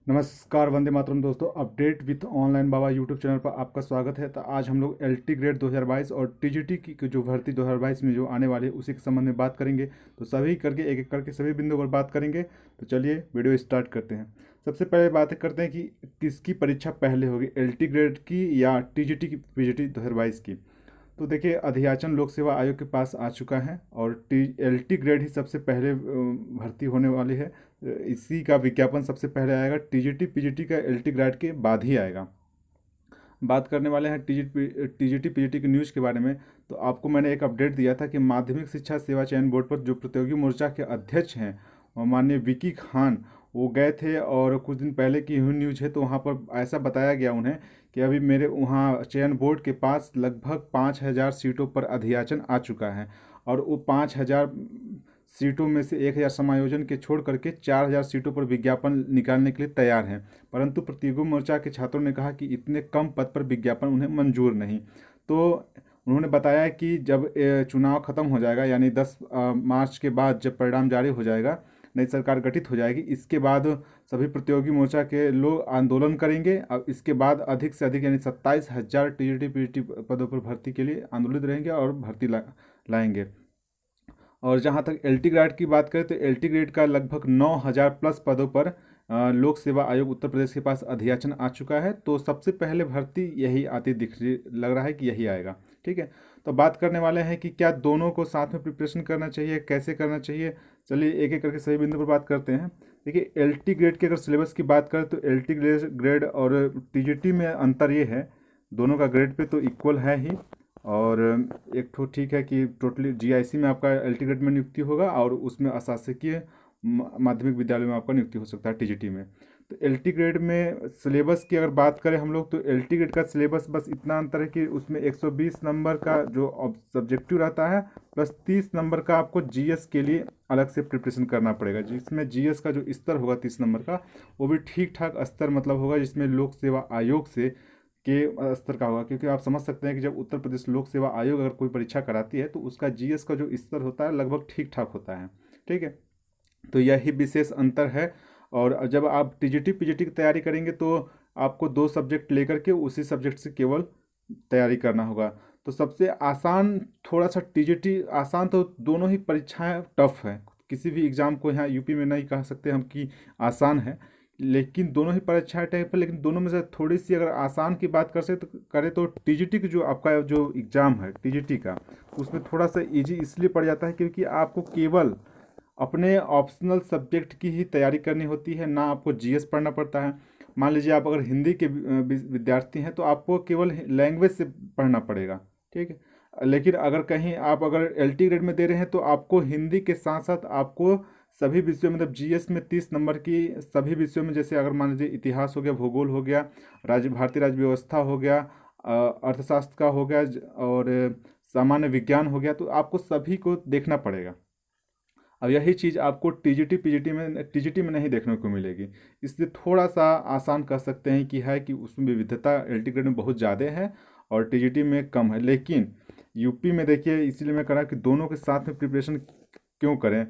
नमस्कार, वंदे मातरम दोस्तों। Update with online Baba YouTube channel पर आपका स्वागत है। तो आज हम लोग एलटी ग्रेड 2022 और टीजीटी की जो भर्ती 2022 में जो आने वाली है उसी के संबंध में बात करेंगे। तो सभी करके एक एक करके सभी बिंदुओं पर बात करेंगे। तो चलिए वीडियो स्टार्ट करते हैं। सबसे पहले बात करते हैं कि किसकी परीक्षा पहले होगी, एलटी ग्रेड की या टीजीटी की, पीजीटी 2022 की। तो देखिए, अध्याचन लोक सेवा आयोग के पास आ चुका है और एलटी ग्रेड ही सबसे पहले भर्ती होने वाली है। इसी का विज्ञापन सबसे पहले आएगा। टीजीटी पीजीटी का एलटी ग्रेड के बाद ही आएगा। बात करने वाले हैं टीजीटी पीजीटी की न्यूज़ के बारे में। तो आपको मैंने एक अपडेट दिया था कि माध्यमिक शिक्षा सेवा चयन बोर्ड पर जो प्रतियोगी मोर्चा के अध्यक्ष हैं और माननीय विकी खान, वो गए थे और कुछ दिन पहले की हुई न्यूज़ है। तो वहाँ पर ऐसा बताया गया उन्हें कि अभी मेरे वहाँ चयन बोर्ड के पास लगभग 5,000 सीटों पर अध्याचन आ चुका है और वो 5,000 सीटों में से 1,000 समायोजन के छोड़ करके 4,000 सीटों पर विज्ञापन निकालने के लिए तैयार हैं। परंतु प्रतियोगी मोर्चा के छात्रों ने कहा कि इतने कम पद पर विज्ञापन उन्हें मंजूर नहीं। तो उन्होंने बताया कि जब चुनाव खत्म हो जाएगा, यानी 10 मार्च के बाद जब परिणाम जारी हो जाएगा, नई सरकार गठित हो जाएगी, इसके बाद सभी प्रतियोगी मोर्चा के लोग आंदोलन करेंगे। अब इसके बाद अधिक से अधिक यानी 27,000 टीजीटी पीजीटी पदों पर भर्ती के लिए आंदोलित रहेंगे और भर्ती लाएंगे। और जहाँ तक एलटी ग्रेड की बात करें तो एलटी ग्रेड का लगभग 9,000 प्लस पदों पर लोक सेवा आयोग उत्तर प्रदेश के पास अध्याचन आ चुका है। तो सबसे पहले भर्ती यही आती दिख रही, लग रहा है कि यही आएगा। ठीक है, तो बात करने वाले हैं कि क्या दोनों को साथ में प्रिपरेशन करना चाहिए, कैसे करना चाहिए। चलिए एक एक करके सभी बिंदु पर बात करते हैं। देखिए, एलटी ग्रेड के अगर सिलेबस की बात करें तो एलटी ग्रेड और टीजीटी में अंतर ये है, दोनों का ग्रेड पे तो इक्वल है ही। और एक तो ठीक है कि टोटली जीआईसी में आपका एलटी ग्रेड में नियुक्ति होगा और उसमें अशासकीय माध्यमिक विद्यालय में आपका नियुक्ति हो सकता है टीजीटी में। तो एलटी ग्रेड में सिलेबस की अगर बात करें हम लोग, तो एलटी ग्रेड का सिलेबस बस इतना अंतर है कि उसमें 120 नंबर का जो सब्जेक्टिव रहता है प्लस 30 नंबर का आपको जीएस के लिए अलग से प्रिपरेशन करना पड़ेगा, जिसमें जीएस का जो स्तर होगा 30 नंबर का, वो भी ठीक ठाक स्तर मतलब होगा, जिसमें लोक सेवा आयोग से के स्तर का होगा। क्योंकि आप समझ सकते हैं कि जब उत्तर प्रदेश लोक सेवा आयोग अगर कोई परीक्षा कराती है तो उसका जीएस का जो स्तर होता है लगभग ठीक ठाक होता है। ठीक है, तो यही विशेष अंतर है। और जब आप टीजीटी पीजीटी की तैयारी करेंगे तो आपको 2 सब्जेक्ट लेकर के उसी सब्जेक्ट से केवल तैयारी करना होगा। तो सबसे आसान थोड़ा सा टीजीटी आसान, तो दोनों ही परीक्षाएं टफ है। किसी भी एग्ज़ाम को यहाँ यूपी में नहीं कह सकते हम कि आसान है, लेकिन दोनों ही परीक्षाएं टाइप है। लेकिन दोनों में से थोड़ी सी अगर आसान की बात करें तो टीजीटी की जो आपका जो एग्ज़ाम है टीजीटी का, उसमें थोड़ा सा इजी इसलिए पड़ जाता है क्योंकि आपको केवल अपने ऑप्शनल सब्जेक्ट की ही तैयारी करनी होती है, ना आपको जीएस पढ़ना पड़ता है। मान लीजिए आप अगर हिंदी के विद्यार्थी हैं तो आपको केवल लैंग्वेज से पढ़ना पड़ेगा। ठीक है, लेकिन अगर कहीं आप अगर एलटी ग्रेड में दे रहे हैं तो आपको हिंदी के साथ साथ आपको सभी विषयों में, मतलब जीएस में 30 नंबर की सभी विषयों में, जैसे अगर मान लीजिए इतिहास हो गया, भूगोल हो गया, भारतीय राज्य व्यवस्था हो गया, अर्थशास्त्र का हो गया और सामान्य विज्ञान हो गया, तो आपको सभी को देखना पड़ेगा। अब यही चीज़ आपको टीजीटी में नहीं देखने को मिलेगी। इसलिए थोड़ा सा आसान कह सकते हैं कि है कि उसमें विविधता एलटी ग्रेड में बहुत ज़्यादा है और टीजीटी में कम है। लेकिन यूपी में देखिए, इसीलिए मैं कह रहा कि दोनों के साथ में प्रिपरेशन क्यों करें,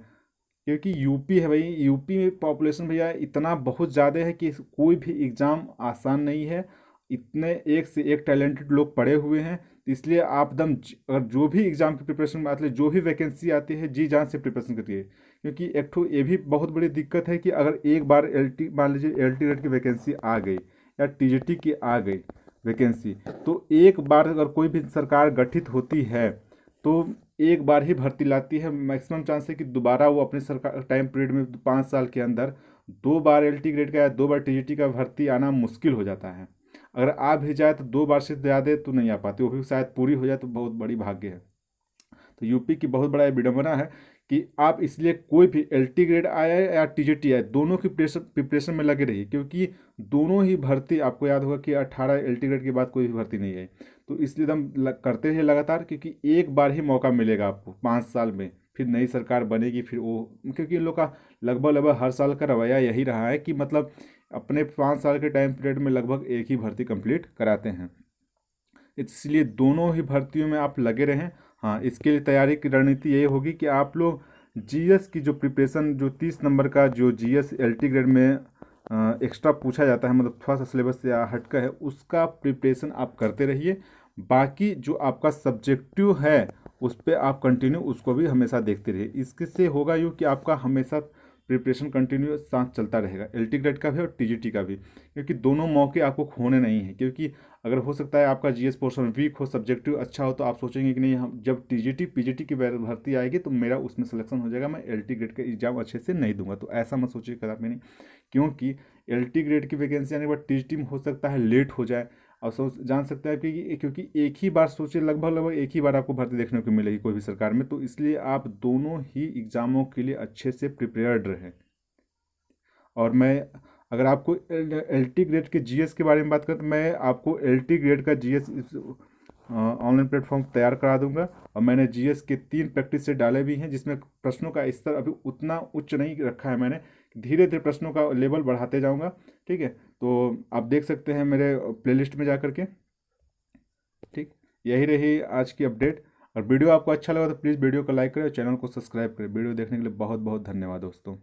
क्योंकि यूपी है भाई। यूपी में पॉपुलेशन भैया इतना बहुत ज़्यादा है कि कोई भी एग्ज़ाम आसान नहीं है। इतने एक से एक टैलेंटेड लोग पढ़े हुए हैं, तो इसलिए आप अगर जो भी एग्ज़ाम की प्रिपरेशन में आती है, जो भी वैकेंसी आती है, जी जान से प्रिपरेशन करती है। क्योंकि एक तो ये भी बहुत बड़ी दिक्कत है कि अगर एक बार मान लीजिए एलटी ग्रेड की वैकेंसी आ गई या टीजीटी की आ गई वैकेंसी, तो एक बार अगर कोई भी सरकार गठित होती है तो एक बार ही भर्ती लाती है। मैक्सिमम चांस है कि दोबारा वो अपने सरकार टाइम पीरियड में 5 साल के अंदर 2 बार एलटी ग्रेड का या 2 बार टीजीटी का भर्ती आना मुश्किल हो जाता है। अगर आ भी जाए तो 2 बार से ज़्यादा तो नहीं आ पाती, वो भी शायद पूरी हो जाए तो बहुत बड़ी भाग्य है। तो यूपी की बहुत बड़ा विडंबना है कि आप इसलिए कोई भी एलटी ग्रेड आया है या टीजीटी आया, दोनों की प्रिपरेशन में लगे रहिए। क्योंकि दोनों ही भर्ती, आपको याद होगा कि 18 एलटी ग्रेड के बाद कोई भी भर्ती नहीं आई। तो इसलिए हम करते रहिए लगातार, क्योंकि एक बार ही मौका मिलेगा आपको 5 साल में, फिर नई सरकार बनेगी, फिर वो, क्योंकि इन लोग का लगभग लगभग हर साल का रवैया यही रहा है कि मतलब अपने 5 साल के टाइम पीरियड में लगभग एक ही भर्ती कंप्लीट कराते हैं। इसलिए दोनों ही भर्तियों में आप लगे रहें। हाँ, इसके लिए तैयारी की रणनीति यही होगी कि आप लोग जीएस की जो प्रिपरेशन, जो 30 नंबर का जो जीएस एलटी ग्रेड में एक्स्ट्रा पूछा जाता है, मतलब थोड़ा सा सिलेबस से हटका है, उसका प्रिपरेशन आप करते रहिए। बाकी जो आपका सब्जेक्टिव है उस पर आप कंटिन्यू उसको भी हमेशा देखते रहिए। इससे होगा यूँ कि आपका हमेशा प्रिपरेशन कंटिन्यू साथ चलता रहेगा, एलटी ग्रेड का भी और टीजीटी का भी, क्योंकि दोनों मौके आपको खोने नहीं हैं। क्योंकि अगर हो सकता है आपका जीएस पोर्शन वीक हो, सब्जेक्टिव अच्छा हो, तो आप सोचेंगे कि नहीं, हम जब टीजीटी पीजीटी की भर्ती आएगी तो मेरा उसमें सिलेक्शन हो जाएगा, मैं एलटी ग्रेड का एग्जाम अच्छे से नहीं दूंगा। तो ऐसा मत सोचिए कदापि नहीं, क्योंकि एलटी ग्रेड की वैकेंसी आने के बाद टीजीटी में हो सकता है लेट हो जाए। और सोच जान सकते हैं कि क्योंकि एक ही बार सोचिए, लगभग लगभग एक ही बार आपको भर्ती देखने को मिलेगी कोई भी सरकार में, तो इसलिए आप दोनों ही एग्ज़ामों के लिए अच्छे से प्रिपेयर्ड रहें। और मैं, अगर आपको एल टी ग्रेड के जीएस के बारे में बात करें, तो मैं आपको एल टी ग्रेड का जीएस ऑनलाइन प्लेटफॉर्म तैयार करा दूंगा। और मैंने जीएस के 3 प्रैक्टिस सेट डाले भी हैं, जिसमें प्रश्नों का स्तर अभी उतना उच्च नहीं रखा है मैंने, धीरे धीरे प्रश्नों का लेवल बढ़ाते जाऊंगा। ठीक है, तो आप देख सकते हैं मेरे प्लेलिस्ट में जा करके। ठीक, यही रही आज की अपडेट। और वीडियो आपको अच्छा लगा तो प्लीज़ वीडियो को लाइक करें और चैनल को सब्सक्राइब करें। वीडियो देखने के लिए बहुत बहुत धन्यवाद दोस्तों।